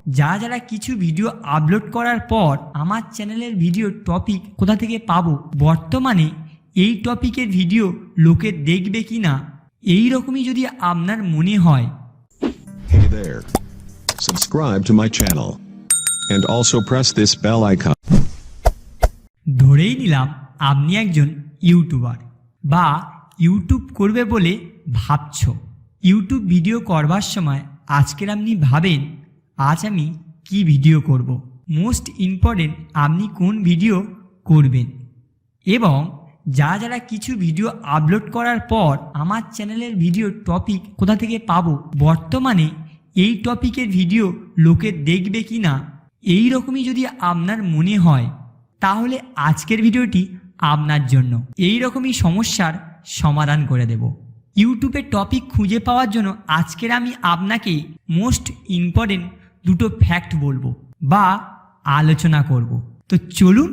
যারা যারা কিছু ভিডিও আপলোড করার পর আমার চ্যানেলের ভিডিও টপিক কোথা থেকে পাবো, বর্তমানে এই টপিকের ভিডিও লোকে দেখবে কি না, এই রকমই যদি আপনার মনে হয়, Hey there. Subscribe to my channel. And also press this bell icon. ধরেই নিলাম আপনি একজন ইউটিউবার বা ইউটিউব করবে বলে ভাবছো। ইউটিউব ভিডিও করবার সময় আজকের আপনি ভাবেন আজ আমি কি ভিডিও করব। মোস্ট ইম্পর্টেন্ট আপনি কোন ভিডিও করবেন, এবং যারা যারা কিছু ভিডিও আপলোড করার পর আমার চ্যানেলের ভিডিও টপিক কোথা থেকে পাবো, বর্তমানে এই টপিকের ভিডিও লোকে দেখবে কি না, এই রকমই যদি আপনার মনে হয়, তাহলে আজকের ভিডিওটি আপনার জন্য। এই রকমই সমস্যার সমাধান করে দেব। ইউটিউবে টপিক খুঁজে পাওয়ার জন্য আজকের আমি আপনাকে মোস্ট ইম্পর্টেন্ট দুটো ফ্যাক্ট বলবো বা আলোচনা করব। তো চলুন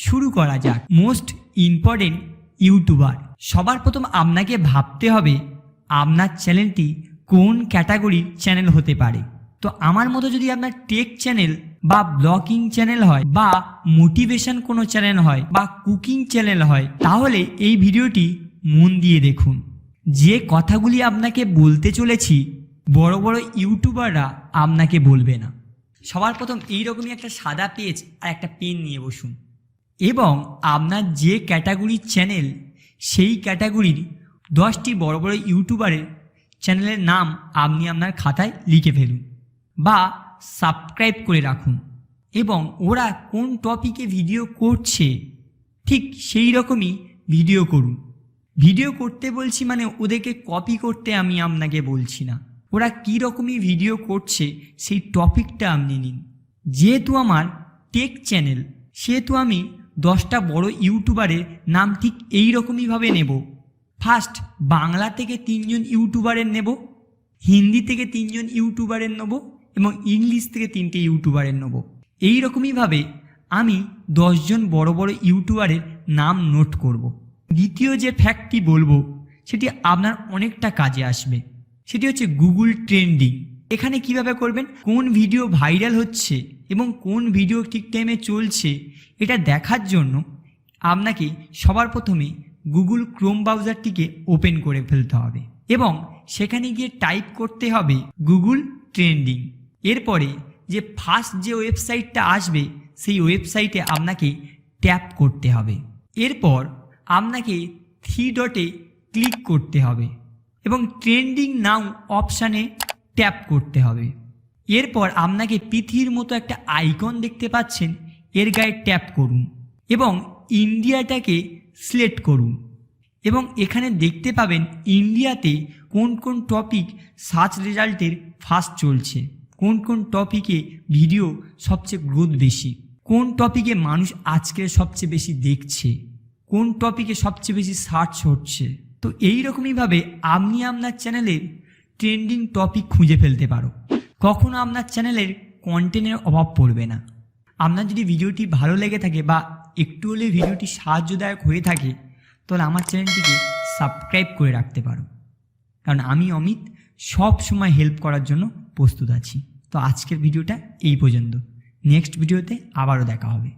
শুরু করা যাক। Most important YouTuber. সবার প্রথম আপনাকে ভাবতে হবে আপনার চ্যানেলটি কোন ক্যাটাগরির চ্যানেল হতে পারে। তো আমার মতো যদি আপনার টেক চ্যানেল বা ব্লগিং চ্যানেল হয় বা মোটিভেশন কোনো চ্যানেল হয় বা কুকিং চ্যানেল হয়, তাহলে এই ভিডিওটি মন দিয়ে দেখুন। যে কথাগুলি আপনাকে বলতে চলেছি বড় বড় ইউটিউবাররা আপনাকে বলবে না। সবার প্রথম এইরকমই একটা সাদা পেজ আর একটা পেন নিয়ে বসুন, এবং আপনার যে ক্যাটাগরির চ্যানেল সেই ক্যাটাগরির 10টি বড় বড় ইউটিউবারের চ্যানেলের নাম আপনি আপনার খাতায় লিখে ফেলুন বা সাবস্ক্রাইব করে রাখুন, এবং ওরা কোন টপিকে ভিডিও করছে ঠিক সেই রকমই ভিডিও করুন। ভিডিও করতে বলছি মানে ওদেরকে কপি করতে আমি আপনাকে বলছি না। ওরা কী রকমই ভিডিও করছে সেই টপিকটা আপনি নিন। যেহেতু আমার টেক চ্যানেল, সেহেতু আমি 10টা বড় ইউটিউবারের নাম ঠিক এই রকমইভাবে নেব। ফার্স্ট বাংলা থেকে 3জন ইউটিউবারের নেব, হিন্দি থেকে 3জন ইউটিউবারের নেব, এবং ইংলিশ থেকে 3টে ইউটিউবারের নেব। এই রকমইভাবে আমি 10জন বড় বড় ইউটিউবারের নাম নোট করব। দ্বিতীয় যে ফ্যাক্টটি বলবো সেটি আপনার অনেকটা কাজে আসবে, সেটি হচ্ছে গুগল ট্রেন্ডিং। এখানে কিভাবে করবেন, কোন ভিডিও ভাইরাল হচ্ছে এবং কোন ভিডিও ঠিক টাইমে চলছে এটা দেখার জন্য আপনাকে সবার প্রথমে গুগল ক্রোম ব্রাউজারটিকে ওপেন করে ফেলতে হবে এবং সেখানে গিয়ে টাইপ করতে হবে গুগল ট্রেন্ডিং। এরপরে যে ফার্স্ট যে ওয়েবসাইটটা আসবে সেই ওয়েবসাইটে আপনাকে ট্যাপ করতে হবে। এরপর আপনাকে 3 ডটে ক্লিক করতে হবে এবং ট্রেন্ডিং নাও অপশানে ট্যাপ করতে হবে। এরপর আপনাকে পৃথিবীর মতো একটা আইকন দেখতে পাচ্ছেন, এর গায়ে ট্যাপ করুন এবং ইন্ডিয়াটাকে সিলেক্ট করুন, এবং এখানে দেখতে পাবেন ইন্ডিয়াতে কোন কোন টপিক সার্চ রেজাল্টের ফার্স্ট চলছে, কোন কোন টপিকে ভিডিও সবচেয়ে গ্রোথ বেশি, কোন টপিকে মানুষ আজকে সবচেয়ে বেশি দেখছে, কোন টপিকে সবচেয়ে বেশি সার্চ হচ্ছে। তো এই রকমইভাবে আপনি আপনার চ্যানেলের ট্রেন্ডিং টপিক খুঁজে ফেলতে পারো। কখনো আপনার চ্যানেলের কন্টেন্টের অভাব পড়বে না। আপনার যদি ভিডিওটি ভালো লেগে থাকে বা একটু হলে ভিডিওটি সাহায্যদায়ক হয়ে থাকে, তাহলে আমার চ্যানেলটিকে সাবস্ক্রাইব করে রাখতে পারো, কারণ আমি অমিত সব সময় হেল্প করার জন্য প্রস্তুত আছি। তো আজকের ভিডিওটা এই পর্যন্ত। নেক্সট ভিডিওতে আবারও দেখা হবে।